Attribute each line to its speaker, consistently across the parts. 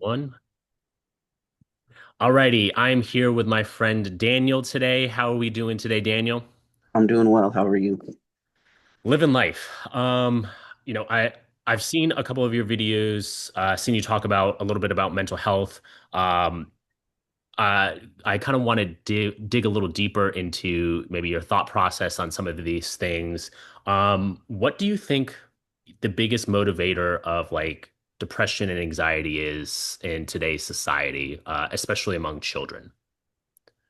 Speaker 1: One. Alrighty, I'm here with my friend Daniel today. How are we doing today, Daniel?
Speaker 2: I'm doing well. How are you?
Speaker 1: Living life. I've seen a couple of your videos, seen you talk about a little bit about mental health. Um, I kind of want to dig a little deeper into maybe your thought process on some of these things. What do you think the biggest motivator of like depression and anxiety is in today's society, especially among children?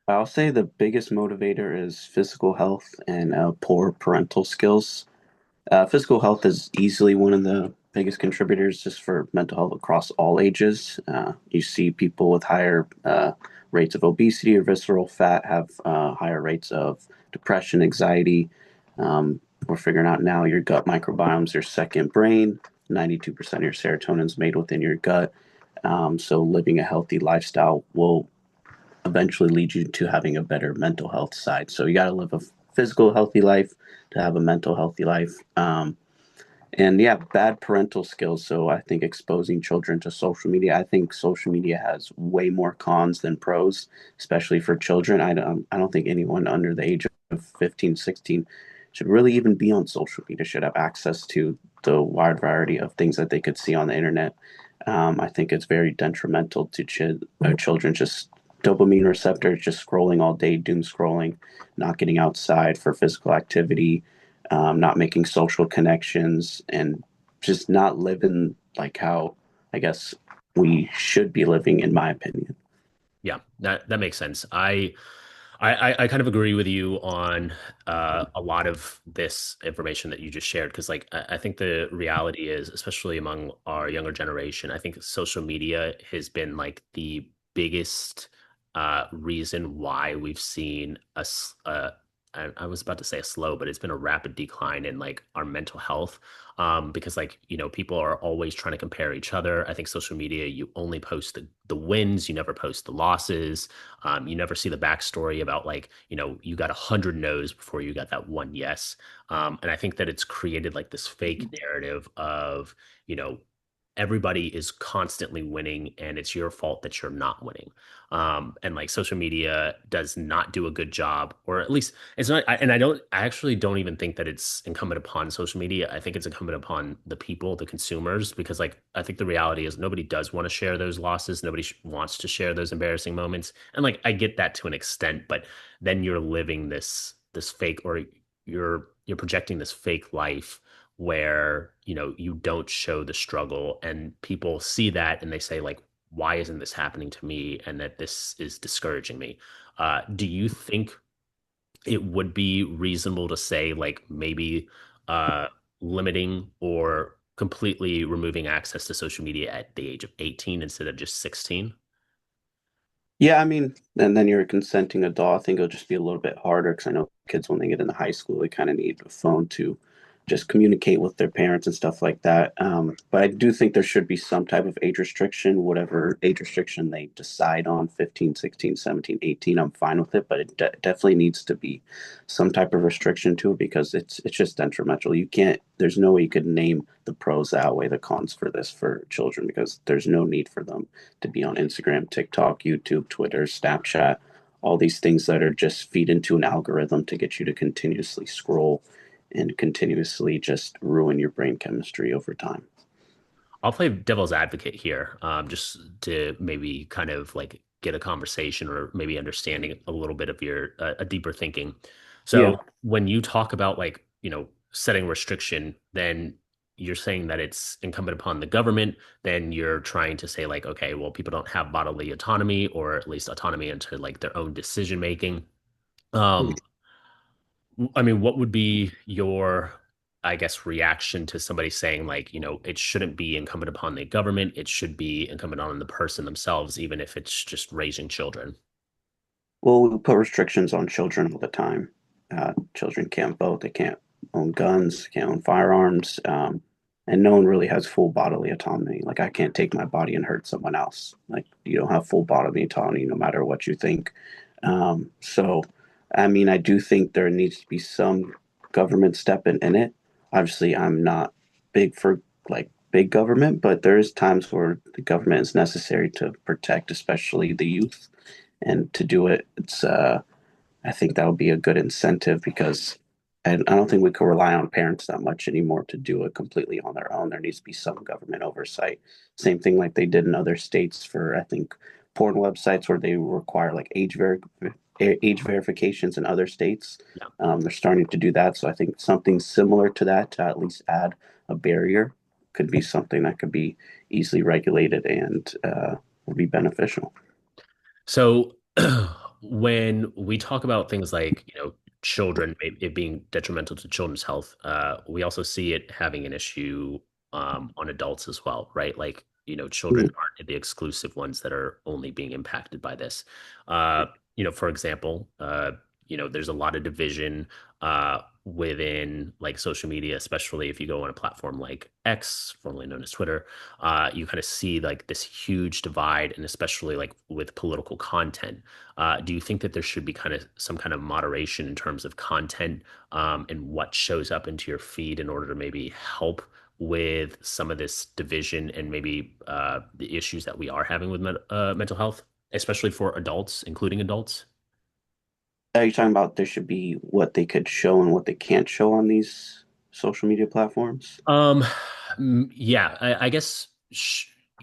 Speaker 2: I'll say the biggest motivator is physical health and poor parental skills. Physical health is easily one of the biggest contributors just for mental health across all ages. You see people with higher rates of obesity or visceral fat have higher rates of depression, anxiety. We're figuring out now your gut microbiome is your second brain. 92% of your serotonin is made within your gut. So living a healthy lifestyle will eventually lead you to having a better mental health side. So you got to live a physical healthy life to have a mental healthy life. And yeah, bad parental skills. So I think exposing children to social media, I think social media has way more cons than pros, especially for children. I don't think anyone under the age of 15, 16 should really even be on social media, should have access to the wide variety of things that they could see on the internet. I think it's very detrimental to children, just dopamine receptors, just scrolling all day, doom scrolling, not getting outside for physical activity, not making social connections, and just not living like how I guess we should be living, in my opinion.
Speaker 1: Yeah, that makes sense. I kind of agree with you on a lot of this information that you just shared because like I think the reality is, especially among our younger generation, I think social media has been like the biggest reason why we've seen I was about to say a slow, but it's been a rapid decline in like our mental health. Because like, people are always trying to compare each other. I think social media, you only post the wins, you never post the losses. You never see the backstory about like, you got 100 no's before you got that one yes. And I think that it's created like this fake narrative of, you know, everybody is constantly winning and it's your fault that you're not winning. And like social media does not do a good job, or at least it's not. I actually don't even think that it's incumbent upon social media. I think it's incumbent upon the people, the consumers, because like I think the reality is nobody does want to share those losses. Nobody wants to share those embarrassing moments. And like I get that to an extent, but then you're living this fake, or you're projecting this fake life where you don't show the struggle, and people see that and they say like, why isn't this happening to me, and that this is discouraging me. Do you think it would be reasonable to say like maybe uh limiting or completely removing access to social media at the age of 18 instead of just 16?
Speaker 2: Yeah, I mean, and then you're a consenting adult. I think it'll just be a little bit harder because I know kids when they get into high school, they kind of need a phone to just communicate with their parents and stuff like that. But I do think there should be some type of age restriction, whatever age restriction they decide on, 15, 16, 17, 18. I'm fine with it, but it definitely needs to be some type of restriction to it because it's just detrimental. You can't, there's no way you could name the pros that outweigh the cons for this for children because there's no need for them to be on Instagram, TikTok, YouTube, Twitter, Snapchat, all these things that are just feed into an algorithm to get you to continuously scroll and continuously just ruin your brain chemistry over time.
Speaker 1: I'll play devil's advocate here, just to maybe kind of like get a conversation or maybe understanding a little bit of your a deeper thinking.
Speaker 2: Yeah.
Speaker 1: So when you talk about like, setting restriction, then you're saying that it's incumbent upon the government, then you're trying to say like, okay, well, people don't have bodily autonomy or at least autonomy into like their own decision making. Um, I mean, what would be your, I guess, reaction to somebody saying like, it shouldn't be incumbent upon the government, it should be incumbent on the person themselves, even if it's just raising children?
Speaker 2: Well, we put restrictions on children all the time. Children can't vote, they can't own guns, can't own firearms, and no one really has full bodily autonomy. Like, I can't take my body and hurt someone else. Like, you don't have full bodily autonomy no matter what you think. So, I mean, I do think there needs to be some government step in it. Obviously, I'm not big for like big government, but there is times where the government is necessary to protect, especially the youth. And to do it, I think that would be a good incentive because I don't think we can rely on parents that much anymore to do it completely on their own. There needs to be some government oversight. Same thing like they did in other states for, I think, porn websites where they require like age verifications in other states.
Speaker 1: Yeah.
Speaker 2: They're starting to do that. So I think something similar to that to at least add a barrier could be something that could be easily regulated and would be beneficial.
Speaker 1: So when we talk about things like, children, it being detrimental to children's health, we also see it having an issue on adults as well, right? Like, children
Speaker 2: Mhm.
Speaker 1: aren't the exclusive ones that are only being impacted by this. For example, there's a lot of division within like social media, especially if you go on a platform like X, formerly known as Twitter. You kind of see like this huge divide, and especially like with political content. Do you think that there should be kind of some kind of moderation in terms of content and what shows up into your feed in order to maybe help with some of this division and maybe the issues that we are having with mental health, especially for adults, including adults?
Speaker 2: Are you talking about there should be what they could show and what they can't show on these social media platforms?
Speaker 1: Um, yeah, I guess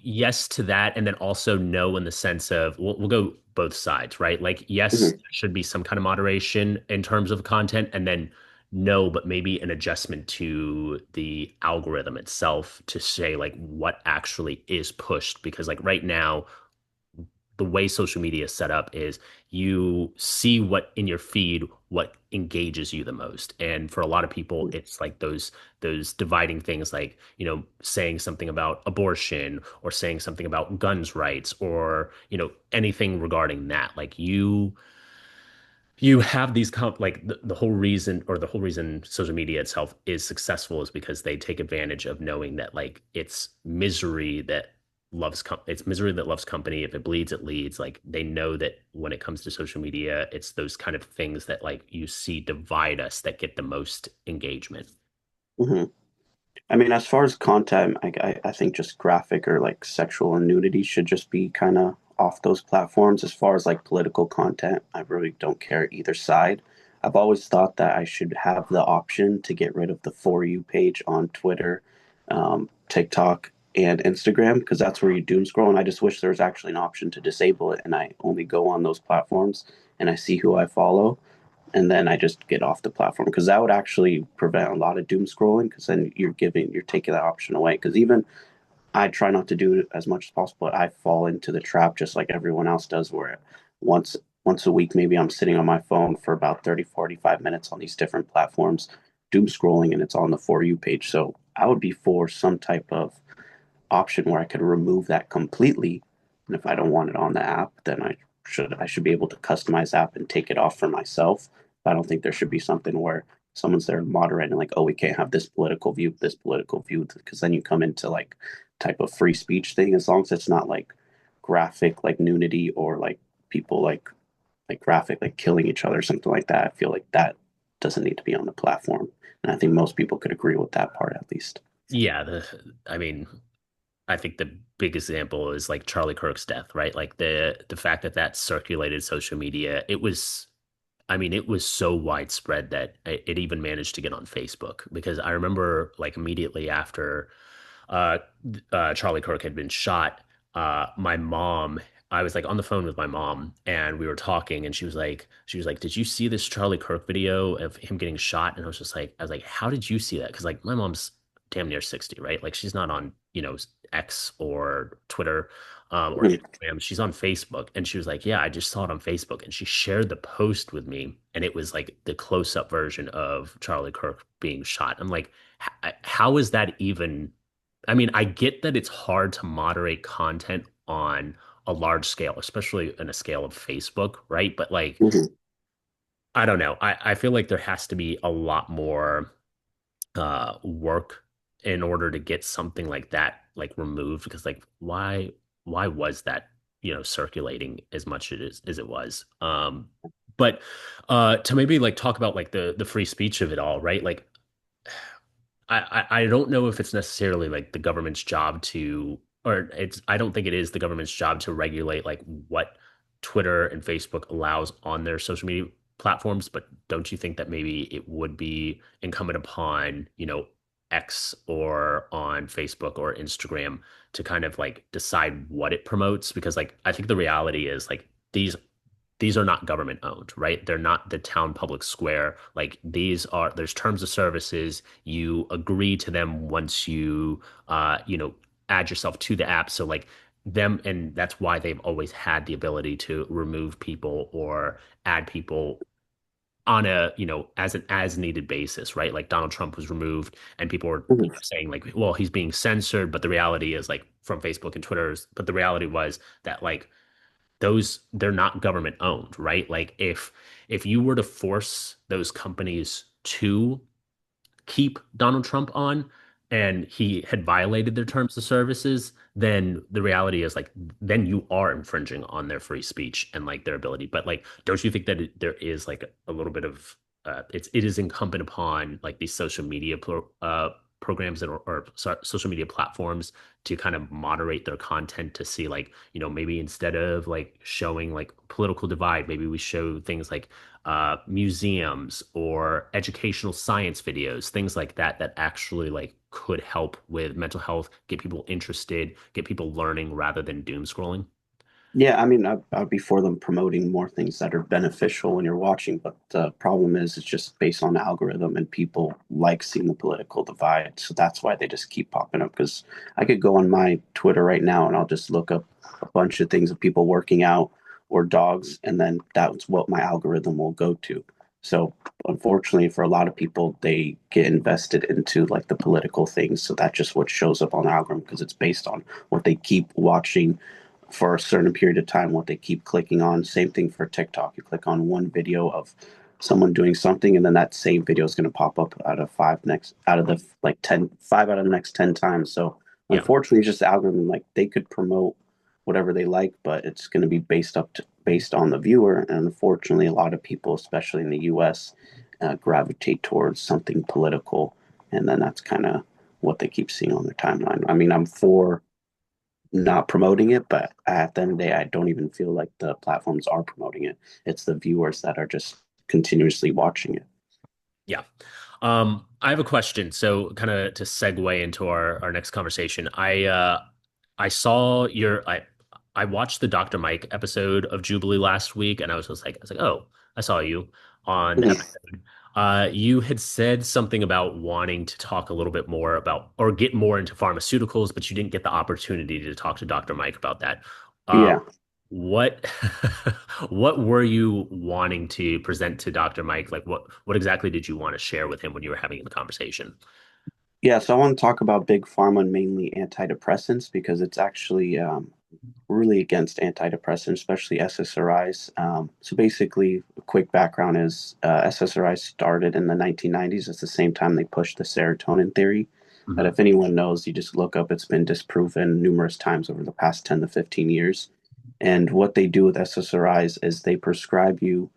Speaker 1: yes to that, and then also no in the sense of we'll go both sides, right? Like, yes,
Speaker 2: Mhm.
Speaker 1: there should be some kind of moderation in terms of content, and then no, but maybe an adjustment to the algorithm itself to say like what actually is pushed, because like right now the way social media is set up is you see what in your feed what engages you the most, and for a lot of people it's like those dividing things, like saying something about abortion or saying something about guns rights or anything regarding that. Like you have these like the whole reason, or the whole reason social media itself is successful is because they take advantage of knowing that like it's misery that loves company. If it bleeds it leads. Like they know that when it comes to social media, it's those kind of things that like you see divide us that get the most engagement.
Speaker 2: Mhm. I mean, as far as content, I think just graphic or like sexual and nudity should just be kind of off those platforms. As far as like political content, I really don't care either side. I've always thought that I should have the option to get rid of the For You page on Twitter, TikTok, and Instagram because that's where you doom scroll. And I just wish there was actually an option to disable it and I only go on those platforms and I see who I follow and then I just get off the platform because that would actually prevent a lot of doom scrolling because then you're taking that option away. Because even I try not to do it as much as possible, but I fall into the trap just like everyone else does, where once once a week maybe I'm sitting on my phone for about 30, 45 minutes on these different platforms, doom scrolling, and it's on the For You page. So I would be for some type of option where I could remove that completely. And if I don't want it on the app, then I should be able to customize the app and take it off for myself. But I don't think there should be something where someone's there moderating like, oh, we can't have this political view, because then you come into like type of free speech thing as long as it's not like graphic like nudity or like people like graphic like killing each other or something like that. I feel like that doesn't need to be on the platform. And I think most people could agree with that part at least.
Speaker 1: Yeah, I mean, I think the big example is like Charlie Kirk's death, right? Like the fact that that circulated social media, I mean, it was so widespread that it even managed to get on Facebook, because I remember like immediately after uh, Charlie Kirk had been shot, my mom, I was like on the phone with my mom and we were talking, and she was like, did you see this Charlie Kirk video of him getting shot? And I was like, how did you see that? Because like my mom's damn near 60, right? Like she's not on, X or Twitter or Instagram. She's on Facebook. And she was like, yeah, I just saw it on Facebook. And she shared the post with me. And it was like the close up version of Charlie Kirk being shot. I'm like, how is that even? I mean, I get that it's hard to moderate content on a large scale, especially in a scale of Facebook, right? But like,
Speaker 2: Mhm.
Speaker 1: I don't know. I feel like there has to be a lot more work in order to get something like that like removed, because like why was that circulating as much as it was. But to maybe like talk about like the free speech of it all, right? Like I don't know if it's necessarily like the government's job to, or it's, I don't think it is the government's job to regulate like what Twitter and Facebook allows on their social media platforms, but don't you think that maybe it would be incumbent upon, X or on Facebook or Instagram to kind of like decide what it promotes? Because like I think the reality is like these are not government owned, right? They're not the town public square. Like there's terms of services. You agree to them once you add yourself to the app. So like them, and that's why they've always had the ability to remove people or add people on as an as needed basis, right? Like Donald Trump was removed and people were
Speaker 2: Mhm.
Speaker 1: saying like, well, he's being censored, but the reality is like from Facebook and Twitter's, but the reality was that like they're not government owned, right? Like if you were to force those companies to keep Donald Trump on and he had violated their terms of services, then the reality is like then you are infringing on their free speech and like their ability. But like, don't you think that there is like a little bit of it is incumbent upon like these social media programs that or social media platforms to kind of moderate their content to see like maybe instead of like showing like political divide, maybe we show things like museums or educational science videos, things like that, that actually like could help with mental health, get people interested, get people learning rather than doom scrolling.
Speaker 2: Yeah, I mean, I'd be for them promoting more things that are beneficial when you're watching, but the problem is it's just based on algorithm and people like seeing the political divide. So that's why they just keep popping up. Because I could go on my Twitter right now and I'll just look up a bunch of things of people working out or dogs, and then that's what my algorithm will go to. So unfortunately, for a lot of people, they get invested into like the political things. So that's just what shows up on the algorithm because it's based on what they keep watching for a certain period of time, what they keep clicking on. Same thing for TikTok. You click on one video of someone doing something, and then that same video is going to pop up out of the like 5 out of the next 10 times. So
Speaker 1: Yeah.
Speaker 2: unfortunately, it's just the algorithm. Like they could promote whatever they like, but it's going to be based on the viewer. And unfortunately, a lot of people, especially in the U.S., gravitate towards something political, and then that's kind of what they keep seeing on their timeline. I mean, I'm for not promoting it, but at the end of the day, I don't even feel like the platforms are promoting it. It's the viewers that are just continuously watching it.
Speaker 1: Yeah. I have a question. So kind of to segue into our next conversation. I saw I watched the Dr. Mike episode of Jubilee last week and I was like, oh, I saw you on the
Speaker 2: Mhm.
Speaker 1: episode. You had said something about wanting to talk a little bit more about or get more into pharmaceuticals, but you didn't get the opportunity to talk to Dr. Mike about that. Uh,
Speaker 2: Yeah.
Speaker 1: what what were you wanting to present to Dr. Mike? Like what exactly did you want to share with him when you were having the conversation?
Speaker 2: Yeah. So I want to talk about big pharma and mainly antidepressants because it's actually really against antidepressants, especially SSRIs. So basically, a quick background is SSRIs started in the 1990s. It's the same time they pushed the serotonin theory. That
Speaker 1: Hmm.
Speaker 2: if anyone knows, you just look up, it's been disproven numerous times over the past 10 to 15 years. And what they do with SSRIs is they prescribe you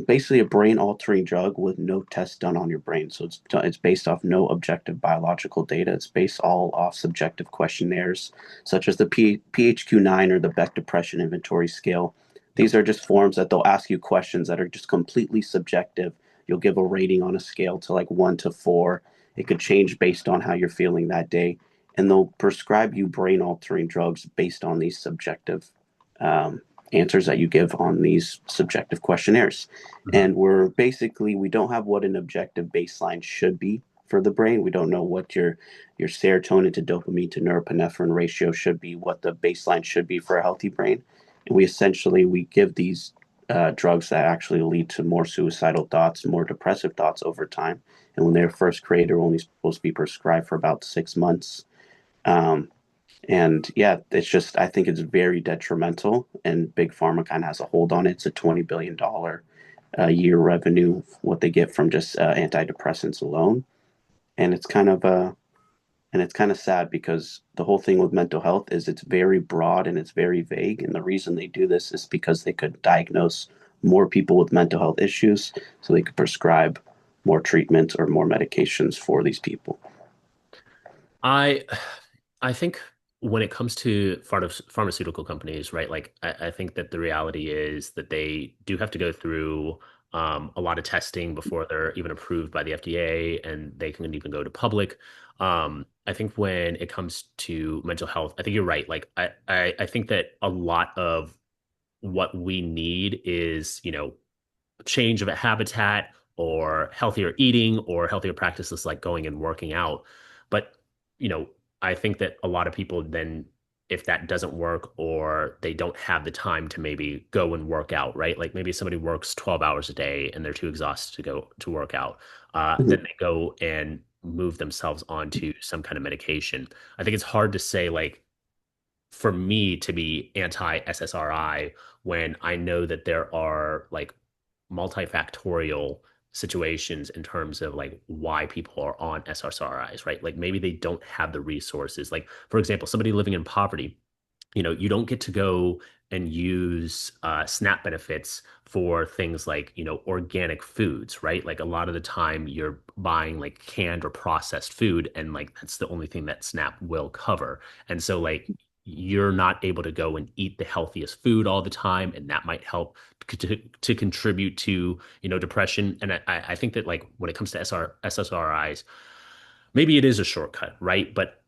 Speaker 2: basically a brain altering drug with no test done on your brain. So it's based off no objective biological data. It's based all off subjective questionnaires, such as the PHQ-9 or the Beck Depression Inventory Scale.
Speaker 1: Yep.
Speaker 2: These are just forms that they'll ask you questions that are just completely subjective. You'll give a rating on a scale to like 1 to 4. It could change based on how you're feeling that day. And they'll prescribe you brain altering drugs based on these subjective um, answers that you give on these subjective questionnaires.
Speaker 1: Hmm.
Speaker 2: And we don't have what an objective baseline should be for the brain. We don't know what your serotonin to dopamine to norepinephrine ratio should be, what the baseline should be for a healthy brain. And we give these drugs that actually lead to more suicidal thoughts, more depressive thoughts over time. And when they're first created, they're only supposed to be prescribed for about 6 months. Um, and yeah, it's just, I think it's very detrimental, and Big Pharma kind of has a hold on it. It's a $20 billion a year revenue, what they get from just antidepressants alone. And it's kind of sad because the whole thing with mental health is it's very broad and it's very vague. And the reason they do this is because they could diagnose more people with mental health issues so they could prescribe more treatments or more medications for these people.
Speaker 1: I I think when it comes to pharmaceutical companies, right, like I think that the reality is that they do have to go through a lot of testing before they're even approved by the FDA and they can even go to public. I think when it comes to mental health, I think you're right. Like I think that a lot of what we need is, change of a habitat or healthier eating or healthier practices like going and working out. But, you know, I think that a lot of people then, if that doesn't work or they don't have the time to maybe go and work out, right? Like maybe somebody works 12 hours a day and they're too exhausted to go to work out. Then
Speaker 2: Mhm.
Speaker 1: they go and move themselves onto some kind of medication. I think it's hard to say, like, for me to be anti SSRI when I know that there are like multifactorial situations in terms of like why people are on SSRIs, right? Like maybe they don't have the resources. Like, for example, somebody living in poverty, you don't get to go and use SNAP benefits for things like, organic foods, right? Like a lot of the time you're buying like canned or processed food, and like that's the only thing that SNAP will cover. And so, like, you're not able to go and eat the healthiest food all the time, and that might help to contribute to, depression. And I think that like when it comes to SSRIs, maybe it is a shortcut, right? But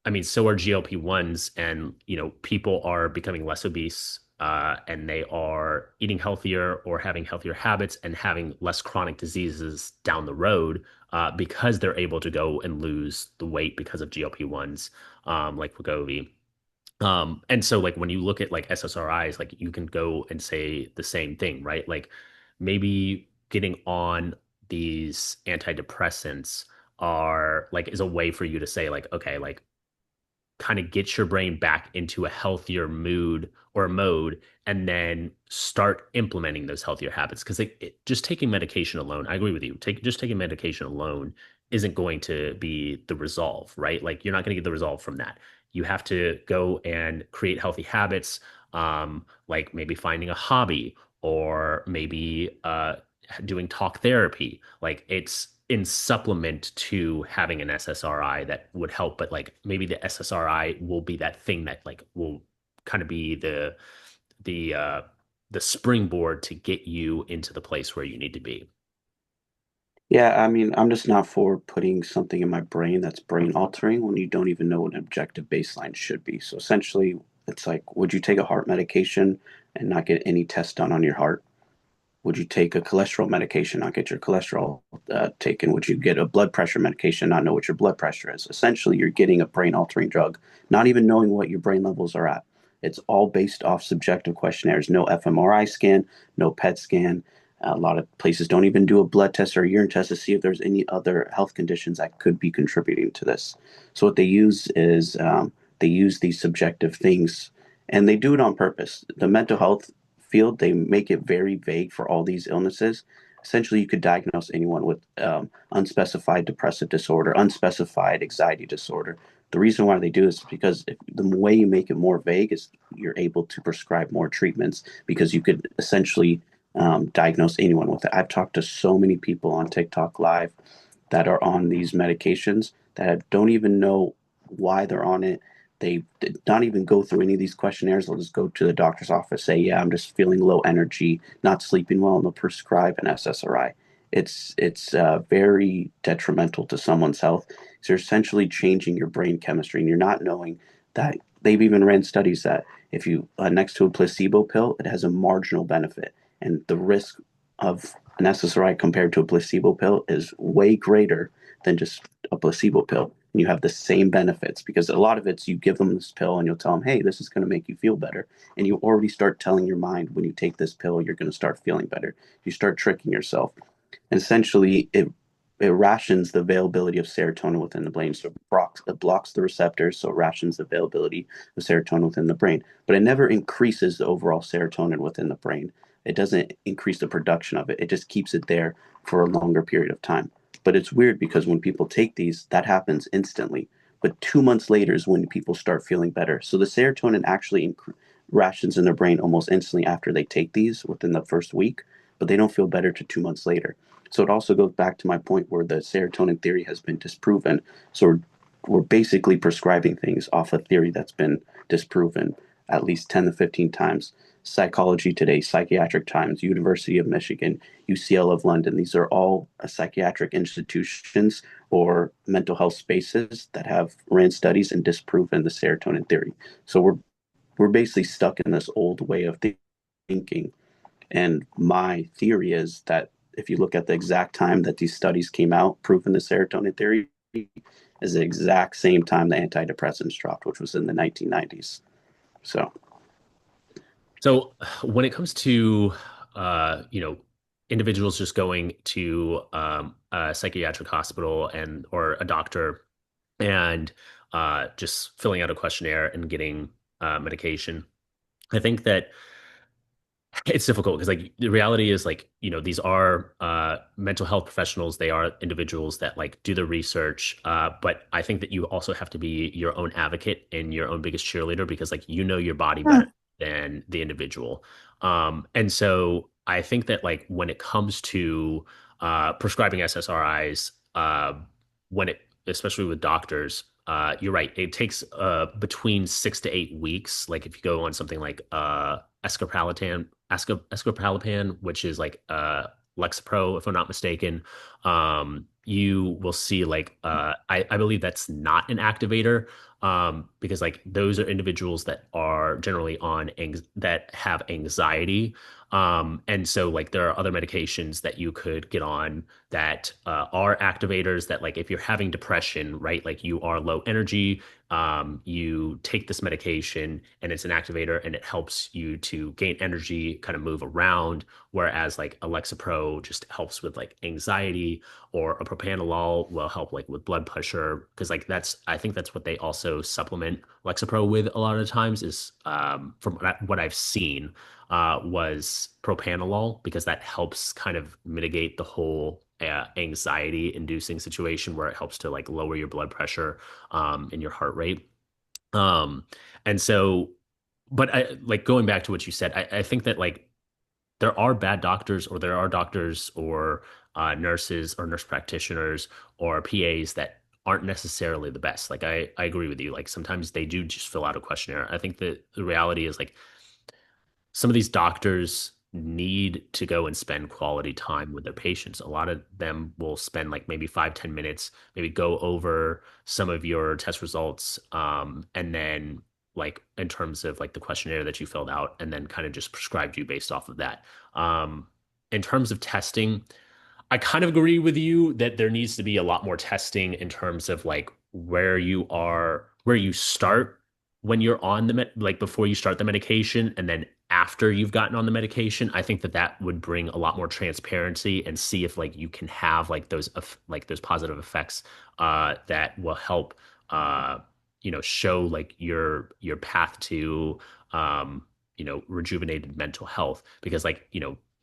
Speaker 1: I mean, so are GLP-1s, and people are becoming less obese, and they are eating healthier or having healthier habits and having less chronic diseases down the road, because they're able to go and lose the weight because of GLP-1s, like Wegovy. And so like when you look at like SSRIs, like you can go and say the same thing, right? Like maybe getting on these antidepressants are like is a way for you to say like, okay, like kind of get your brain back into a healthier mood or mode, and then start implementing those healthier habits. Because just taking medication alone, I agree with you. Just taking medication alone isn't going to be the resolve, right? Like you're not going to get the resolve from that. You have to go and create healthy habits, like maybe finding a hobby or maybe doing talk therapy. Like it's in supplement to having an SSRI that would help, but like maybe the SSRI will be that thing that like will kind of be the uh the springboard to get you into the place where you need to be.
Speaker 2: Yeah, I mean, I'm just not for putting something in my brain that's brain altering when you don't even know what an objective baseline should be. So essentially, it's like, would you take a heart medication and not get any tests done on your heart? Would you take a cholesterol medication, not get your cholesterol taken? Would you get a blood pressure medication, not know what your blood pressure is? Essentially, you're getting a brain altering drug, not even knowing what your brain levels are at. It's all based off subjective questionnaires, no fMRI scan, no PET scan. A lot of places don't even do a blood test or a urine test to see if there's any other health conditions that could be contributing to this. So what they use is they use these subjective things, and they do it on purpose. The mental health field, they make it very vague for all these illnesses. Essentially, you could diagnose anyone with unspecified depressive disorder, unspecified anxiety disorder. The reason why they do this is because the way you make it more vague is you're able to prescribe more treatments because you could essentially diagnose anyone with it. I've talked to so many people on TikTok Live that are on these medications that don't even know why they're on it. They did not even go through any of these questionnaires. They'll just go to the doctor's office, say, "Yeah, I'm just feeling low energy, not sleeping well," and they'll prescribe an SSRI. It's very detrimental to someone's health. So you're essentially changing your brain chemistry, and you're not knowing that they've even ran studies that if you next to a placebo pill, it has a marginal benefit, and the risk of an SSRI compared to a placebo pill is way greater than just a placebo pill. And you have the same benefits because a lot of it's you give them this pill and you'll tell them, hey, this is going to make you feel better. And you already start telling your mind when you take this pill, you're going to start feeling better. You start tricking yourself. And essentially, it rations the availability of serotonin within the brain. So it blocks the receptors, so it rations the availability of serotonin within the brain. But it never increases the overall serotonin within the brain. It doesn't increase the production of it. It just keeps it there for a longer period of time. But it's weird because when people take these, that happens instantly. But 2 months later is when people start feeling better. So the serotonin actually rations in their brain almost instantly after they take these within the first week, but they don't feel better to 2 months later. So it also goes back to my point where the serotonin theory has been disproven. So we're basically prescribing things off a theory that's been disproven at least 10 to 15 times. Psychology Today, Psychiatric Times, University of Michigan, UCL of London. These are all psychiatric institutions or mental health spaces that have ran studies and disproven the serotonin theory. So we're basically stuck in this old way of thinking. And my theory is that if you look at the exact time that these studies came out, proving the serotonin theory, is the exact same time the antidepressants dropped, which was in the 1990s. So,
Speaker 1: So when it comes to individuals just going to a psychiatric hospital and or a doctor and just filling out a questionnaire and getting medication, I think that it's difficult because like the reality is like, these are mental health professionals. They are individuals that like do the research. But I think that you also have to be your own advocate and your own biggest cheerleader because like you know your body better than the individual. And so I think that like when it comes to prescribing SSRIs, when it especially with doctors, you're right. It takes between 6 to 8 weeks. Like if you go on something like escapalapan, which is like Lexapro, if I'm not mistaken, you will see like I believe that's not an activator because like those are individuals that are generally on that have anxiety. And so like there are other medications that you could get on that are activators that like if you're having depression, right, like you are low energy, you take this medication and it's an activator and it helps you to gain energy, kind of move around. Whereas like a Lexapro just helps with like anxiety, or a propanolol will help like with blood pressure. Because like I think that's what they also supplement Lexapro with a lot of times is from what I've seen was propanolol because that helps kind of mitigate the whole anxiety inducing situation where it helps to like lower your blood pressure and your heart rate. Um, and so, but I like going back to what you said, I think that like there are bad doctors or there are doctors or nurses or nurse practitioners or PAs that aren't necessarily the best. Like I agree with you. Like sometimes they do just fill out a questionnaire. I think that the reality is like some of these doctors need to go and spend quality time with their patients. A lot of them will spend like maybe 5, 10 minutes, maybe go over some of your test results, and then like in terms of like the questionnaire that you filled out, and then kind of just prescribed you based off of that. In terms of testing, I kind of agree with you that there needs to be a lot more testing in terms of like where you start when you're on like before you start the medication and then after you've gotten on the medication. I think that that would bring a lot more transparency and see if like you can have like those positive effects that will help show like your path to rejuvenated mental health because like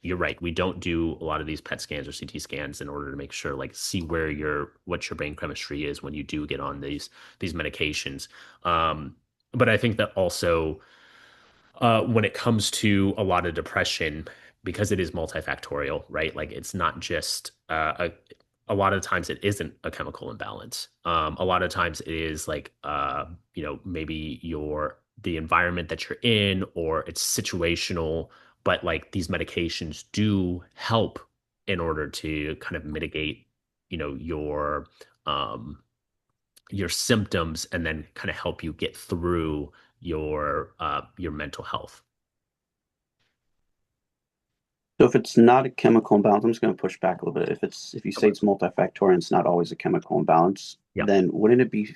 Speaker 1: you're right. We don't do a lot of these PET scans or CT scans in order to make sure, like, see what your brain chemistry is when you do get on these medications. Um, but I think that also when it comes to a lot of depression, because it is multifactorial, right? Like it's not just a lot of times it isn't a chemical imbalance. A lot of times it is like maybe the environment that you're in or it's situational, but like these medications do help in order to kind of mitigate, you know, um your symptoms and then kind of help you get through your mental health.
Speaker 2: so if it's not a chemical imbalance, I'm just going to push back a little bit. If you say
Speaker 1: Okay.
Speaker 2: it's multifactorial and it's not always a chemical imbalance,
Speaker 1: Yeah.
Speaker 2: then wouldn't it be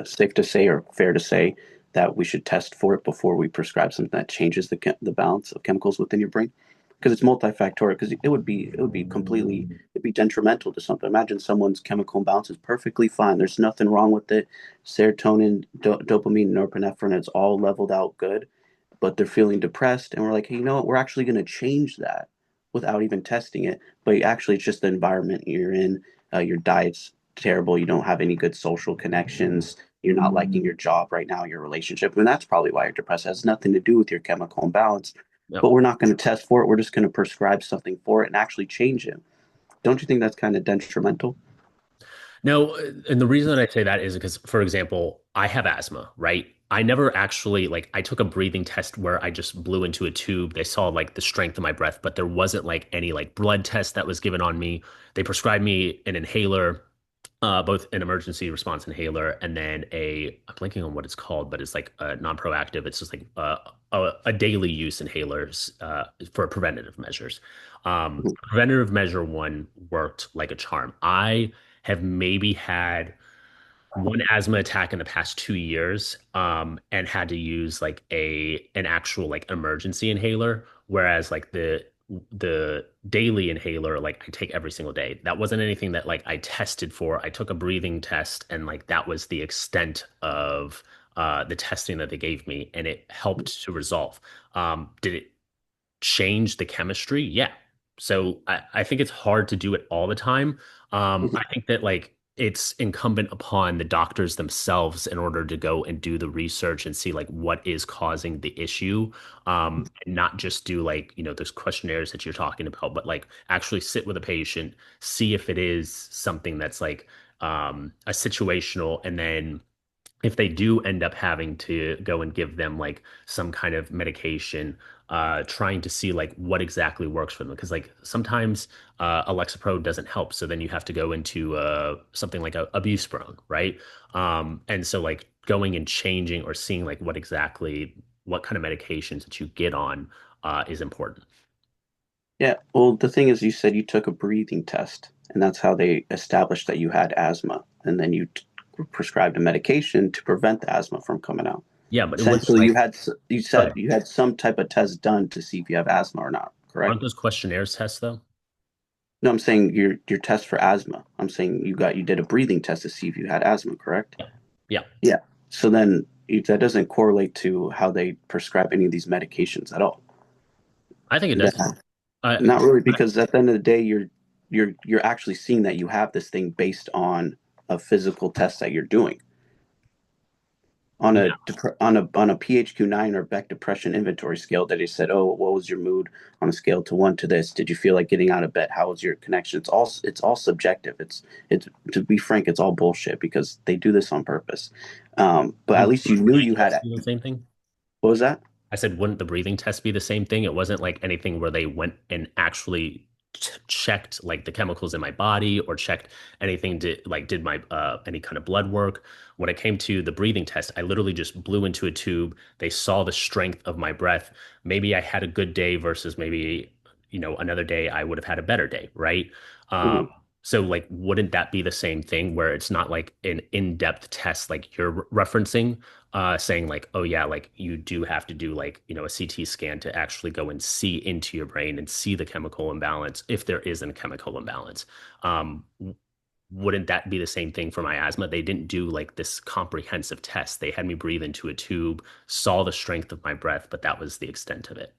Speaker 2: safe to say or fair to say that we should test for it before we prescribe something that changes the balance of chemicals within your brain? Because it's multifactorial. Because it would be completely it'd be detrimental to something. Imagine someone's chemical imbalance is perfectly fine. There's nothing wrong with it. Serotonin, dopamine, norepinephrine, it's all leveled out good, but they're feeling depressed, and we're like, hey, you know what? We're actually going to change that without even testing it. But actually, it's just the environment you're in. Your diet's terrible. You don't have any good social connections. You're not liking your job right now, your relationship, and that's probably why you're depressed. It has nothing to do with your chemical imbalance.
Speaker 1: Yeah.
Speaker 2: But we're not going to test for it. We're just going to prescribe something for it and actually change it. don't you think that's kind of detrimental?
Speaker 1: No, and the reason that I say that is because, for example, I have asthma, right? I never actually like I took a breathing test where I just blew into a tube. They saw like the strength of my breath, but there wasn't like any like blood test that was given on me. They prescribed me an inhaler, both an emergency response inhaler and then I'm blanking on what it's called, but it's like non-proactive. It's just like a daily use inhalers for preventative measures. Preventative measure one worked like a charm. I have maybe had one asthma attack in the past 2 years, and had to use like an actual like emergency inhaler, whereas like the daily inhaler like I take every single day. That wasn't anything that like I tested for. I took a breathing test and like that was the extent of the testing that they gave me, and it helped to resolve. Did it change the chemistry? Yeah. So I think it's hard to do it all the time. I think that like it's incumbent upon the doctors themselves in order to go and do the research and see like what is causing the issue. And not just do like, those questionnaires that you're talking about, but like actually sit with a patient, see if it is something that's like a situational, and then if they do end up having to go and give them like some kind of medication, trying to see like what exactly works for them. Because like sometimes Alexapro doesn't help, so then you have to go into something like a buspirone, right? And so like going and changing or seeing like what kind of medications that you get on is important.
Speaker 2: Yeah, well, the thing is, you said you took a breathing test, and that's how they established that you had asthma, and then you prescribed a medication to prevent the asthma from coming out.
Speaker 1: Yeah, but it wasn't
Speaker 2: Essentially,
Speaker 1: like,
Speaker 2: you
Speaker 1: go
Speaker 2: said
Speaker 1: ahead.
Speaker 2: you had some type of test done to see if you have asthma or not,
Speaker 1: Aren't
Speaker 2: correct?
Speaker 1: those questionnaires tests though?
Speaker 2: No, I'm saying your test for asthma. I'm saying you did a breathing test to see if you had asthma, correct?
Speaker 1: Yeah. Yeah,
Speaker 2: Yeah. So then that doesn't correlate to how they prescribe any of these medications at all.
Speaker 1: I think it does.
Speaker 2: That,
Speaker 1: I,
Speaker 2: not really, because at the end of the day, you're actually seeing that you have this thing based on a physical test that you're doing on
Speaker 1: yeah.
Speaker 2: a PHQ-9 or Beck Depression Inventory scale. That they said, oh, what was your mood on a scale to one to this? Did you feel like getting out of bed? How was your connection? It's all subjective. It's to be frank, it's all bullshit because they do this on purpose. But at
Speaker 1: Wouldn't
Speaker 2: least you
Speaker 1: the
Speaker 2: knew
Speaker 1: breathing
Speaker 2: you
Speaker 1: test
Speaker 2: had.
Speaker 1: be the same thing?
Speaker 2: What was that?
Speaker 1: I said, wouldn't the breathing test be the same thing? It wasn't like anything where they went and actually checked like the chemicals in my body or checked anything did my any kind of blood work. When it came to the breathing test, I literally just blew into a tube. They saw the strength of my breath. Maybe I had a good day versus maybe, another day I would have had a better day, right? Um,
Speaker 2: Mhm.
Speaker 1: so like, wouldn't that be the same thing where it's not like an in-depth test like you're referencing? Saying like, oh yeah, like you do have to do like, a CT scan to actually go and see into your brain and see the chemical imbalance if there is a chemical imbalance. Wouldn't that be the same thing for my asthma? They didn't do like this comprehensive test. They had me breathe into a tube, saw the strength of my breath, but that was the extent of it.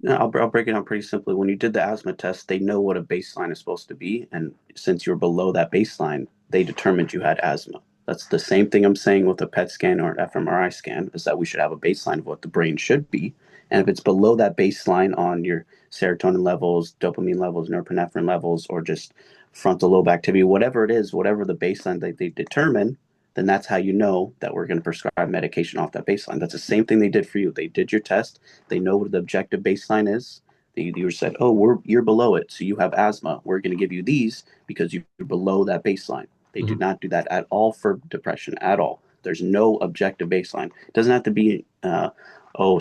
Speaker 2: No, I'll break it down pretty simply. When you did the asthma test, they know what a baseline is supposed to be. And since you're below that baseline, they determined you had asthma. That's the same thing I'm saying with a PET scan or an fMRI scan, is that we should have a baseline of what the brain should be. And if it's below that baseline on your serotonin levels, dopamine levels, norepinephrine levels, or just frontal lobe activity, whatever it is, whatever the baseline that they determine, then that's how you know that we're going to prescribe medication off that baseline. That's the same thing they did for you. They did your test. They know what the objective baseline is. You said, "Oh, you're below it, so you have asthma. We're going to give you these because you're below that baseline." They do
Speaker 1: Mhm.
Speaker 2: not do that at all for depression at all. There's no objective baseline. It doesn't have to be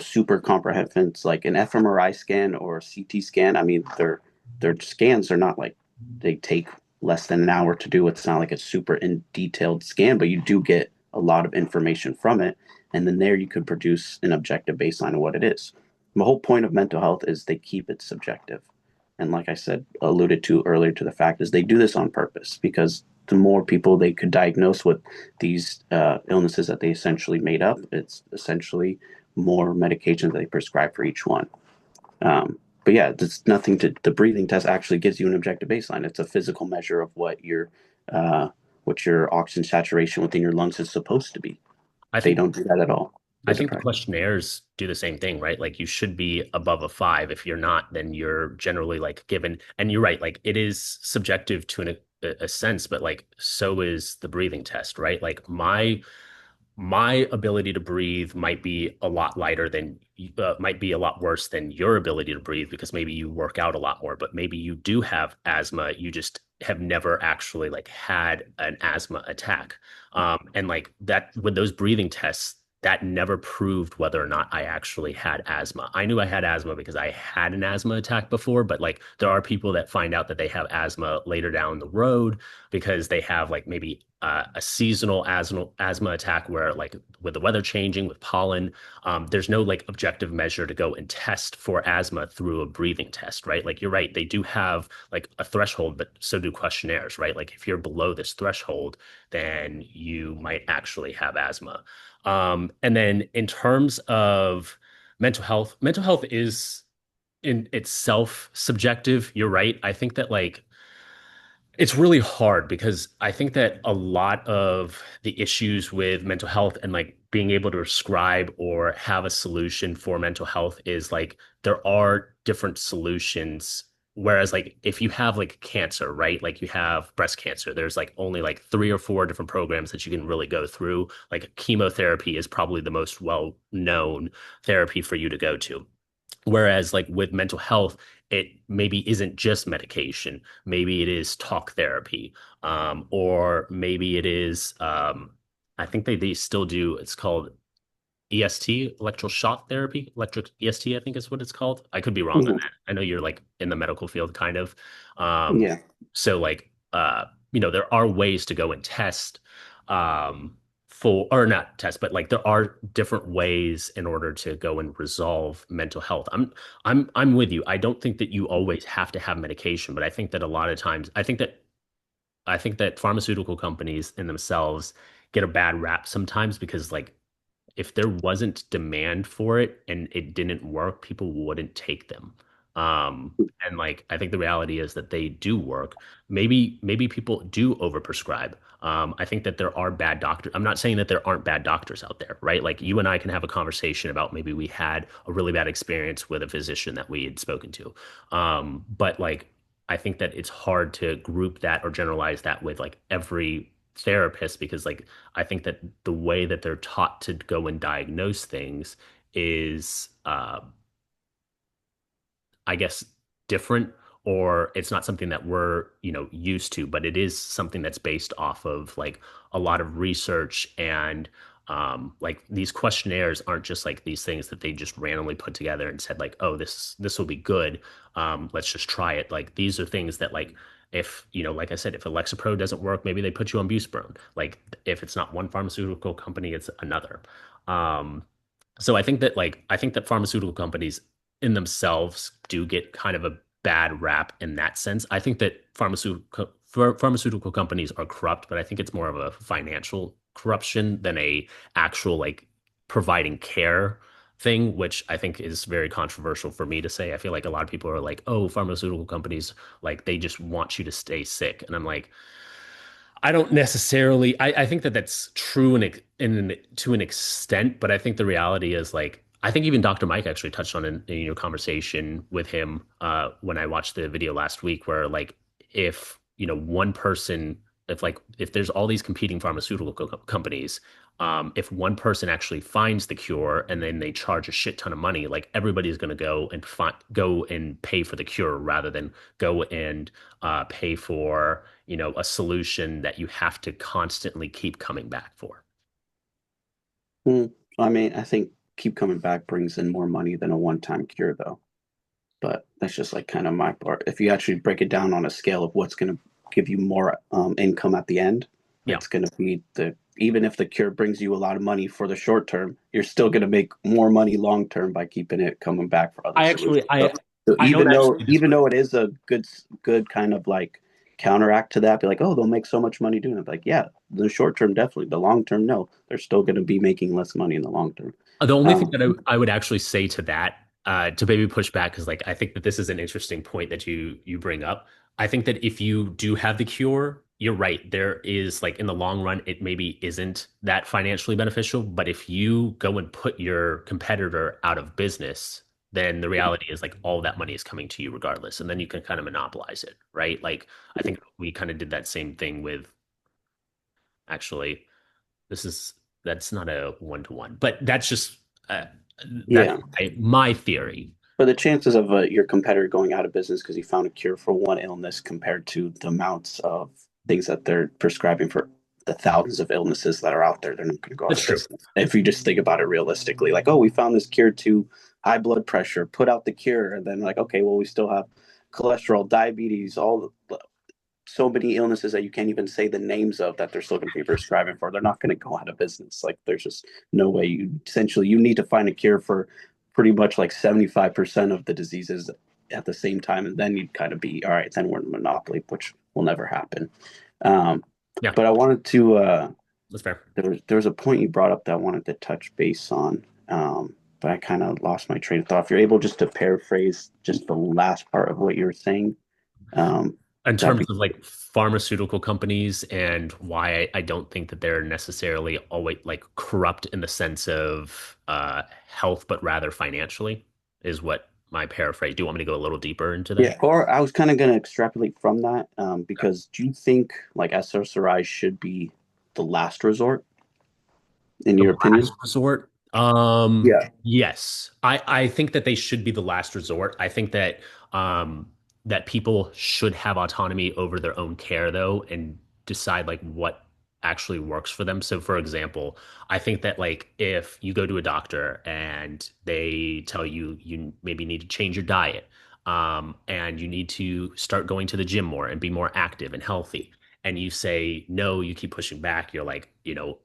Speaker 2: super comprehensive. It's like an fMRI scan or a CT scan. I mean, their scans are not like they take less than an hour to do. It's not like a super in detailed scan, but you do get a lot of information from it. And then there you could produce an objective baseline of what it is. The whole point of mental health is they keep it subjective. And like I said, alluded to earlier to the fact is they do this on purpose because the more people they could diagnose with these illnesses that they essentially made up, it's essentially more medications that they prescribe for each one. But yeah, it's nothing to the breathing test actually gives you an objective baseline. It's a physical measure of uh, what your oxygen saturation within your lungs is supposed to be.
Speaker 1: I
Speaker 2: They
Speaker 1: think
Speaker 2: don't do that at all.
Speaker 1: I
Speaker 2: as a
Speaker 1: think the
Speaker 2: practice.
Speaker 1: questionnaires do the same thing, right? Like you should be above a five. If you're not, then you're generally like given, and you're right, like it is subjective to a sense, but like so is the breathing test, right? Like my ability to breathe might be a lot lighter than might be a lot worse than your ability to breathe because maybe you work out a lot more, but maybe you do have asthma. You just have never actually like had an asthma attack. And like that with those breathing tests, that never proved whether or not I actually had asthma. I knew I had asthma because I had an asthma attack before, but like there are people that find out that they have asthma later down the road because they have like maybe a seasonal asthma attack where like with the weather changing with pollen, there's no like objective measure to go and test for asthma through a breathing test, right? Like you're right, they do have like a threshold, but so do questionnaires, right? Like if you're below this threshold, then you might actually have asthma. And then in terms of mental health is in itself subjective. You're right. I think that like it's really hard because I think that a lot of the issues with mental health and like being able to prescribe or have a solution for mental health is like there are different solutions. Whereas like if you have like cancer, right? Like you have breast cancer, there's like only like three or four different programs that you can really go through. Like chemotherapy is probably the most well-known therapy for you to go to. Whereas, like with mental health, it maybe isn't just medication. Maybe it is talk therapy, or maybe it is. I think they still do. It's called EST, electrical shock therapy, electric EST, I think is what it's called. I could be wrong on
Speaker 2: Mhm.
Speaker 1: that. I know you're like in the medical field, kind of. Um,
Speaker 2: Yeah.
Speaker 1: so like, there are ways to go and test, for, or not test, but like there are different ways in order to go and resolve mental health. I'm with you. I don't think that you always have to have medication, but I think that a lot of times, I think that pharmaceutical companies in themselves get a bad rap sometimes because like if there wasn't demand for it and it didn't work, people wouldn't take them. And like I think the reality is that they do work. Maybe people do overprescribe. I think that there are bad doctors. I'm not saying that there aren't bad doctors out there, right? Like you and I can have a conversation about maybe we had a really bad experience with a physician that we had spoken to. But like I think that it's hard to group that or generalize that with like every therapist because like I think that the way that they're taught to go and diagnose things is, I guess, different, or it's not something that we're, used to, but it is something that's based off of like a lot of research and like these questionnaires aren't just like these things that they just randomly put together and said like, oh, this will be good. Let's just try it. Like these are things that like if, like I said, if Alexa Pro doesn't work, maybe they put you on Buspirone. Like if it's not one pharmaceutical company, it's another. Um, so I think that pharmaceutical companies in themselves do get kind of a bad rap in that sense. I think that pharmaceutical companies are corrupt, but I think it's more of a financial corruption than a actual like providing care thing, which I think is very controversial for me to say. I feel like a lot of people are like, "Oh, pharmaceutical companies like they just want you to stay sick." And I'm like, I don't necessarily. I think that that's true to an extent, but I think the reality is like I think even Dr. Mike actually touched on in your conversation with him when I watched the video last week, where like if one person, if there's all these competing pharmaceutical companies, if one person actually finds the cure and then they charge a shit ton of money, like everybody's going to go and pay for the cure rather than go and pay for a solution that you have to constantly keep coming back for.
Speaker 2: Mm. I mean, I think keep coming back brings in more money than a one-time cure, though. But that's just like kind of my part. If you actually break it down on a scale of what's going to give you more income at the end,
Speaker 1: Yeah.
Speaker 2: it's going to be even if the cure brings you a lot of money for the short term, you're still going to make more money long term by keeping it coming back for other
Speaker 1: I
Speaker 2: solutions.
Speaker 1: actually
Speaker 2: So,
Speaker 1: I
Speaker 2: so
Speaker 1: I don't actually
Speaker 2: even
Speaker 1: disagree.
Speaker 2: though it is a good kind of like counteract to that, be like, oh, they'll make so much money doing it. Like, yeah, the short term definitely, the long term, no, they're still going to be making less money in the long term.
Speaker 1: The only thing that
Speaker 2: Um,
Speaker 1: I would actually say to that, to maybe push back, because like I think that this is an interesting point that you bring up. I think that if you do have the cure you're right. There is like in the long run, it maybe isn't that financially beneficial. But if you go and put your competitor out of business, then the reality is like all that money is coming to you regardless. And then you can kind of monopolize it, right? Like I think we kind of did that same thing with actually, this is that's not a one to one, but that's just that's
Speaker 2: Yeah.
Speaker 1: my theory.
Speaker 2: But the chances of your competitor going out of business because he found a cure for one illness compared to the amounts of things that they're prescribing for the thousands of illnesses that are out there, they're not going to go out
Speaker 1: That's
Speaker 2: of
Speaker 1: true.
Speaker 2: business. If you just think about it realistically, like, oh, we found this cure to high blood pressure, put out the cure, and then like, okay, well, we still have cholesterol, diabetes, all so many illnesses that you can't even say the names of that they're still going to be prescribing for. They're not going to go out of business. Like there's just no way. You essentially you need to find a cure for pretty much like 75% of the diseases at the same time, and then you'd kind of be all right. Then we're in a monopoly, which will never happen. Um,
Speaker 1: Yeah,
Speaker 2: but I wanted to.
Speaker 1: that's fair.
Speaker 2: There was a point you brought up that I wanted to touch base on. But I kind of lost my train of thought. If you're able just to paraphrase just the last part of what you were saying, um,
Speaker 1: In
Speaker 2: that'd
Speaker 1: terms
Speaker 2: be
Speaker 1: of like pharmaceutical companies and why I don't think that they're necessarily always like corrupt in the sense of health, but rather financially, is what my paraphrase. Do you want me to go a little deeper into that?
Speaker 2: Yeah, or I was kind of going to extrapolate from that
Speaker 1: Okay.
Speaker 2: because do you think like SSRI should be the last resort in
Speaker 1: The
Speaker 2: your
Speaker 1: last
Speaker 2: opinion?
Speaker 1: resort?
Speaker 2: Yeah.
Speaker 1: Yes. I think that they should be the last resort. I think that that people should have autonomy over their own care though and decide like what actually works for them. So for example, I think that like if you go to a doctor and they tell you you maybe need to change your diet, and you need to start going to the gym more and be more active and healthy, and you say no, you keep pushing back, you're like,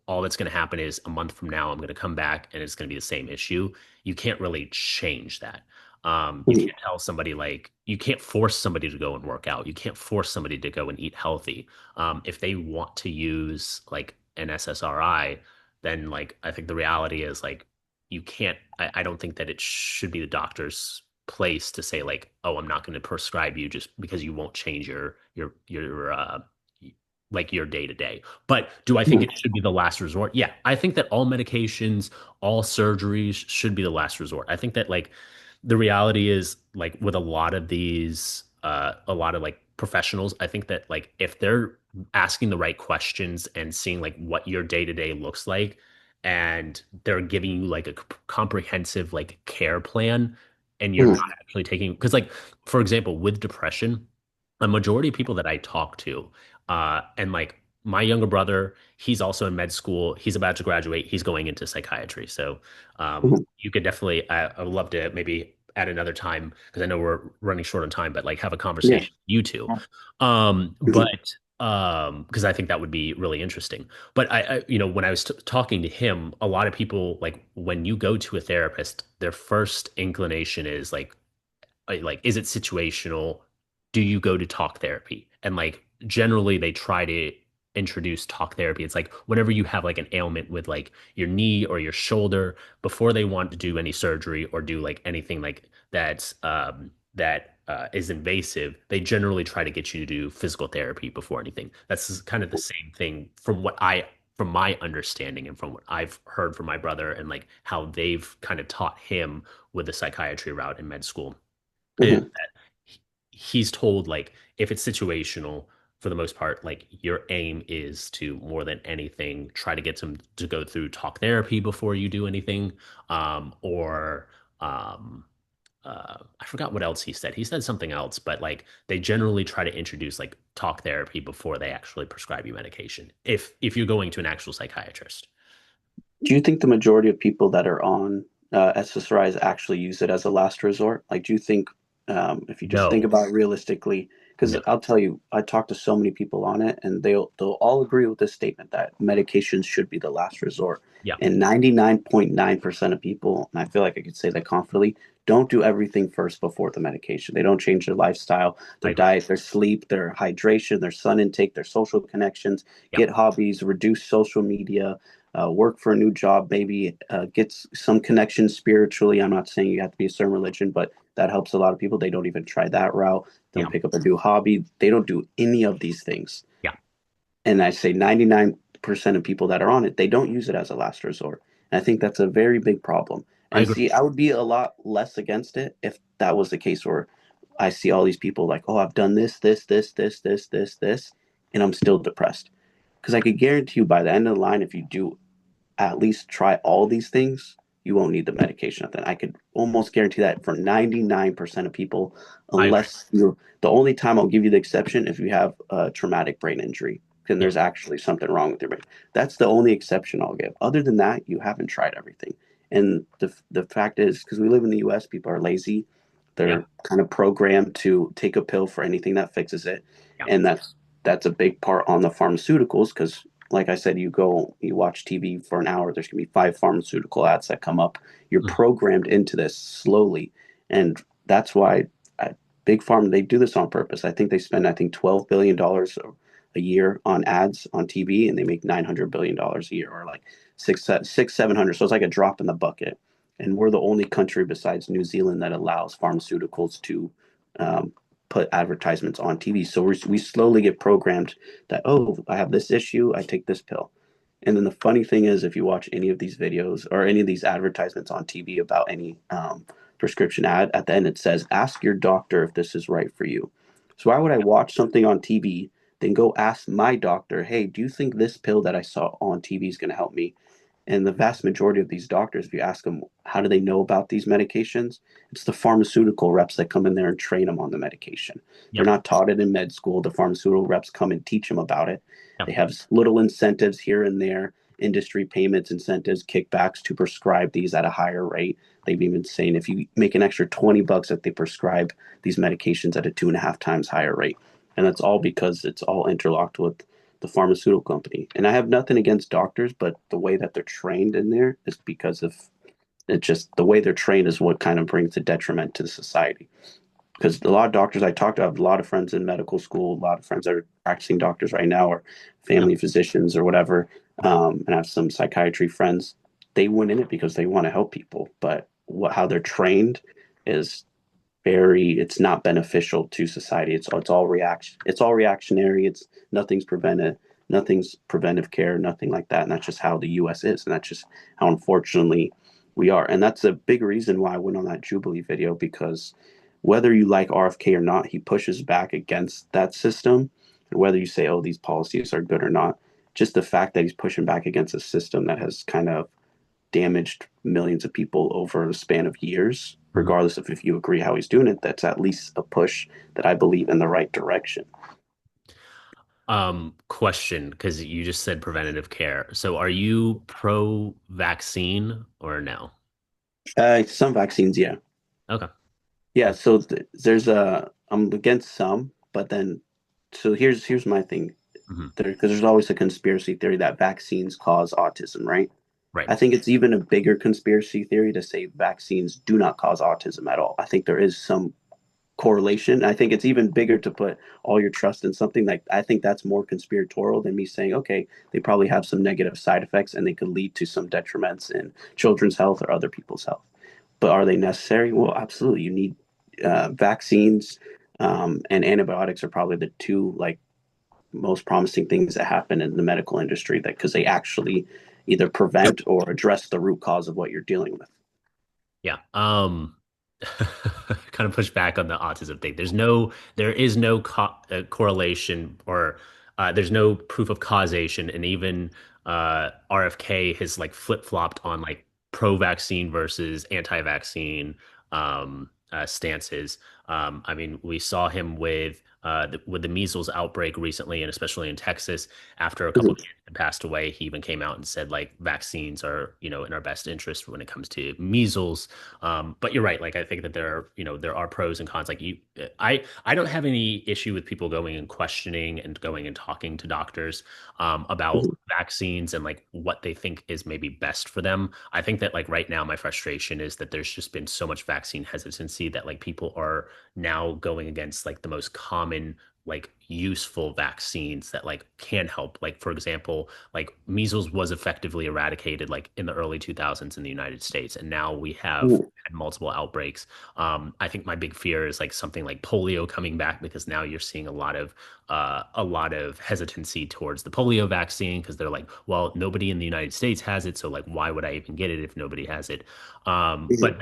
Speaker 1: all that's going to happen is a month from now, I'm going to come back and it's going to be the same issue. You can't really change that. You
Speaker 2: Mhm.
Speaker 1: can't tell somebody like, you can't force somebody to go and work out. You can't force somebody to go and eat healthy. If they want to use like an SSRI, then like, I think the reality is like, you can't, I don't think that it should be the doctor's place to say like, oh, I'm not going to prescribe you just because you won't change your like your day to day. But do I think
Speaker 2: Mhm.
Speaker 1: it should be the last resort? Yeah, I think that all medications, all surgeries should be the last resort. I think that like the reality is like with a lot of these, a lot of like professionals, I think that like if they're asking the right questions and seeing like what your day to day looks like, and they're giving you like a comprehensive like care plan, and you're not
Speaker 2: Mhm.
Speaker 1: actually taking, because like for example, with depression, a majority of people that I talk to, and like my younger brother, he's also in med school. He's about to graduate. He's going into psychiatry. So
Speaker 2: Mhm.
Speaker 1: you could definitely, I would love to maybe at another time, because I know we're running short on time, but like have a
Speaker 2: Yeah.
Speaker 1: conversation, you two.
Speaker 2: Mhm.
Speaker 1: Because I think that would be really interesting. But when I was talking to him, a lot of people, like when you go to a therapist, their first inclination is like is it situational? Do you go to talk therapy? And like generally they try to introduce talk therapy. It's like whenever you have like an ailment with like your knee or your shoulder, before they want to do any surgery or do like anything like that is invasive, they generally try to get you to do physical therapy before anything. That's kind of the same thing from my understanding and from what I've heard from my brother and like how they've kind of taught him with the psychiatry route in med school is
Speaker 2: Mhm.
Speaker 1: that he's told like if it's situational, for the most part, like your aim is to more than anything try to get them to go through talk therapy before you do anything, or I forgot what else he said. He said something else, but like they generally try to introduce like talk therapy before they actually prescribe you medication. If you're going to an actual psychiatrist.
Speaker 2: Do you think the majority of people that are on SSRIs actually use it as a last resort? Like, do you think if you just think
Speaker 1: No,
Speaker 2: about it realistically, because
Speaker 1: no,
Speaker 2: I'll tell you, I talked to so many people on it, and they'll all agree with this statement that medications should be the last resort.
Speaker 1: yeah,
Speaker 2: And 99.9% of people, and I feel like I could say that confidently, don't do everything first before the medication. They don't change their lifestyle,
Speaker 1: I
Speaker 2: their
Speaker 1: agree.
Speaker 2: diet, their sleep, their hydration, their sun intake, their social connections,
Speaker 1: Yeah,
Speaker 2: get hobbies, reduce social media, work for a new job, maybe get some connection spiritually. I'm not saying you have to be a certain religion, but that helps a lot of people. They don't even try that route.
Speaker 1: yeah,
Speaker 2: Don't pick up a new hobby. They don't do any of these things.
Speaker 1: yeah.
Speaker 2: And I say 99% of people that are on it, they don't use it as a last resort. And I think that's a very big problem.
Speaker 1: I
Speaker 2: And
Speaker 1: agree.
Speaker 2: see, I would be a lot less against it if that was the case where I see all these people like, oh, I've done this, and I'm still depressed. Because I could guarantee you by the end of the line, if you do at least try all these things, you won't need the medication. Then I could almost guarantee that for 99% of people,
Speaker 1: I agree.
Speaker 2: unless you're the only time I'll give you the exception if you have a traumatic brain injury, and
Speaker 1: Yeah.
Speaker 2: there's actually something wrong with your brain. That's the only exception I'll give. Other than that, you haven't tried everything. And the fact is, because we live in the US, people are lazy.
Speaker 1: Yeah.
Speaker 2: They're kind of programmed to take a pill for anything that fixes it.
Speaker 1: Yeah.
Speaker 2: And that's a big part on the pharmaceuticals because like I said, you watch TV for an hour, there's gonna be five pharmaceutical ads that come up. You're
Speaker 1: Mm.
Speaker 2: programmed into this slowly. And that's why Big Pharma, they do this on purpose. I think they spend, I think, $12 billion a year on ads on TV and they make $900 billion a year or like 700. So it's like a drop in the bucket. And we're the only country besides New Zealand that allows pharmaceuticals to um, put advertisements on TV. So we slowly get programmed that, oh, I have this issue, I take this pill. And then the funny thing is, if you watch any of these videos or any of these advertisements on TV about any prescription ad, at the end it says, ask your doctor if this is right for you. So why would I watch something on TV, then go ask my doctor, hey, do you think this pill that I saw on TV is going to help me? And the vast majority of these doctors, if you ask them, how do they know about these medications? It's the pharmaceutical reps that come in there and train them on the medication. They're
Speaker 1: Yep.
Speaker 2: not taught it in med school. The pharmaceutical reps come and teach them about it.
Speaker 1: Yep.
Speaker 2: They have little incentives here and there, industry payments, incentives, kickbacks to prescribe these at a higher rate. They've even saying if you make an extra $20 that they prescribe these medications at a 2.5 times higher rate. And that's all because it's all interlocked with the pharmaceutical company. And I have nothing against doctors, but the way that they're trained in there is because of it just the way they're trained is what kind of brings the detriment to the society. Because a lot of doctors I talk to, I have a lot of friends in medical school, a lot of friends that are practicing doctors right now, or
Speaker 1: Yep.
Speaker 2: family physicians or whatever. And I have some psychiatry friends. They went in it because they want to help people, but how they're trained is it's not beneficial to society. It's all reactionary. It's nothing's preventive care, nothing like that. And that's just how the US is. And that's just how unfortunately we are. And that's a big reason why I went on that Jubilee video because whether you like RFK or not, he pushes back against that system. And whether you say, oh, these policies are good or not, just the fact that he's pushing back against a system that has kind of damaged millions of people over a span of years,
Speaker 1: Mhm.
Speaker 2: regardless of if you agree how he's doing it, that's at least a push that I believe in the right direction.
Speaker 1: Question, because you just said preventative care. So are you pro-vaccine or no?
Speaker 2: Some vaccines, yeah.
Speaker 1: Okay.
Speaker 2: Yeah, so there's I'm against some, but then so here's my thing.
Speaker 1: Hmm.
Speaker 2: Because there's always a conspiracy theory that vaccines cause autism, right?
Speaker 1: Right.
Speaker 2: I think it's even a bigger conspiracy theory to say vaccines do not cause autism at all. I think there is some correlation. I think it's even bigger to put all your trust in something like I think that's more conspiratorial than me saying, okay, they probably have some negative side effects and they could lead to some detriments in children's health or other people's health. But are they necessary? Well, absolutely. You need vaccines and antibiotics are probably the two like most promising things that happen in the medical industry that because they actually either prevent or address the root cause of what you're dealing with.
Speaker 1: Yeah. Kind of push back on the autism thing. There is no correlation or there's no proof of causation, and even RFK has like flip-flopped on like pro-vaccine versus anti-vaccine stances. I mean, we saw him with the measles outbreak recently, and especially in Texas, after a couple of
Speaker 2: Mhm.
Speaker 1: kids had passed away, he even came out and said like vaccines are, in our best interest when it comes to measles. But you're right. Like I think that there are pros and cons. Like I don't have any issue with people going and questioning and going and talking to doctors about
Speaker 2: Mhm.
Speaker 1: vaccines and like what they think is maybe best for them. I think that like right now, my frustration is that there's just been so much vaccine hesitancy that like people are now going against like the most common like useful vaccines that like can help. Like for example, like measles was effectively eradicated like in the early 2000s in the United States, and now we have
Speaker 2: Mhm.
Speaker 1: had multiple outbreaks. I think my big fear is like something like polio coming back because now you're seeing a lot of hesitancy towards the polio vaccine because they're like, well, nobody in the United States has it, so like, why would I even get it if nobody has it? But
Speaker 2: Mhm.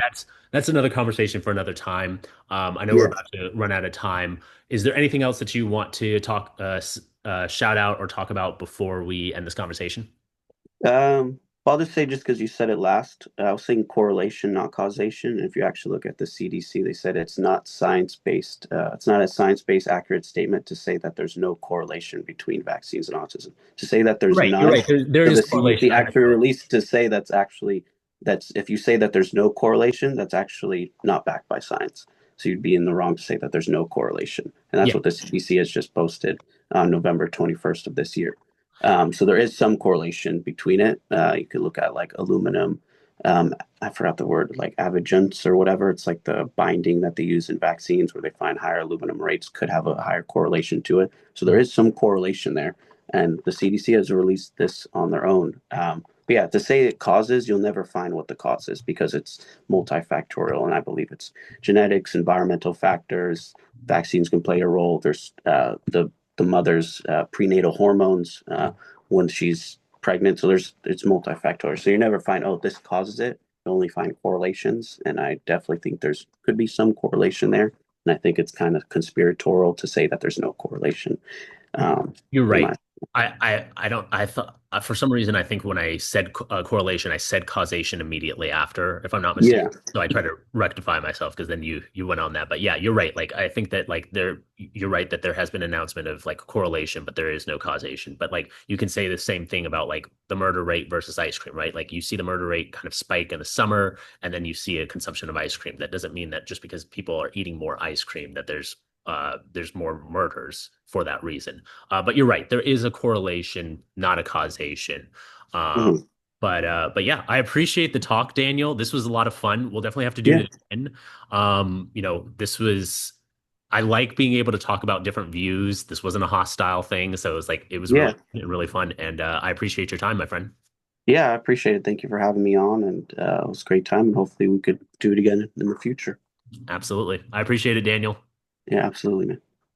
Speaker 1: that's another conversation for another time. I know we're
Speaker 2: Yeah.
Speaker 1: about to run out of time. Is there anything else that you want to shout out or talk about before we end this conversation?
Speaker 2: I'll just say just because you said it last, I was saying correlation, not causation. And if you actually look at the CDC, they said it's not science-based. It's not a science-based accurate statement to say that there's no correlation between vaccines and autism. To say that there's
Speaker 1: Right, you're
Speaker 2: none,
Speaker 1: right. There
Speaker 2: for
Speaker 1: is
Speaker 2: the
Speaker 1: correlation.
Speaker 2: CDC
Speaker 1: I
Speaker 2: actually
Speaker 1: know.
Speaker 2: released to say that's if you say that there's no correlation, that's actually not backed by science. So you'd be in the wrong to say that there's no correlation. And that's
Speaker 1: Yeah,
Speaker 2: what the CDC has just posted on November 21st of this year. So there is some correlation between it. You could look at like aluminum. I forgot the word, like avigents or whatever. It's like the binding that they use in vaccines where they find higher aluminum rates could have a higher correlation to it. So there is some correlation there. And the CDC has released this on their own. But yeah, to say it causes, you'll never find what the cause is because it's multifactorial. And I believe it's genetics, environmental factors, vaccines can play a role. There's the mother's prenatal hormones when she's pregnant. So there's it's multifactorial. So you never find, oh, this causes it. You only find correlations, and I definitely think there's could be some correlation there. And I think it's kind of conspiratorial to say that there's no correlation. Um,
Speaker 1: you're
Speaker 2: in
Speaker 1: right.
Speaker 2: my
Speaker 1: I don't, I thought, for some reason, I think when I said correlation, I said causation immediately after, if I'm not mistaken.
Speaker 2: yeah.
Speaker 1: So I try to rectify myself because then you went on that. But yeah, you're right. Like, I think that like you're right that there has been announcement of like correlation, but there is no causation. But like, you can say the same thing about like the murder rate versus ice cream, right? Like, you see the murder rate kind of spike in the summer, and then you see a consumption of ice cream. That doesn't mean that just because people are eating more ice cream, that there's more murders for that reason. But you're right. There is a correlation, not a causation. Um,
Speaker 2: Mhm.
Speaker 1: but yeah, I appreciate the talk, Daniel. This was a lot of fun. We'll definitely have to do
Speaker 2: Yeah.
Speaker 1: this again. This was. I like being able to talk about different views. This wasn't a hostile thing, so it was
Speaker 2: Yeah.
Speaker 1: really fun, and I appreciate your time, my friend.
Speaker 2: Yeah. I appreciate it. Thank you for having me on, and it was a great time. And hopefully we could do it again in the future.
Speaker 1: Absolutely, I appreciate it, Daniel.
Speaker 2: Yeah, absolutely, man.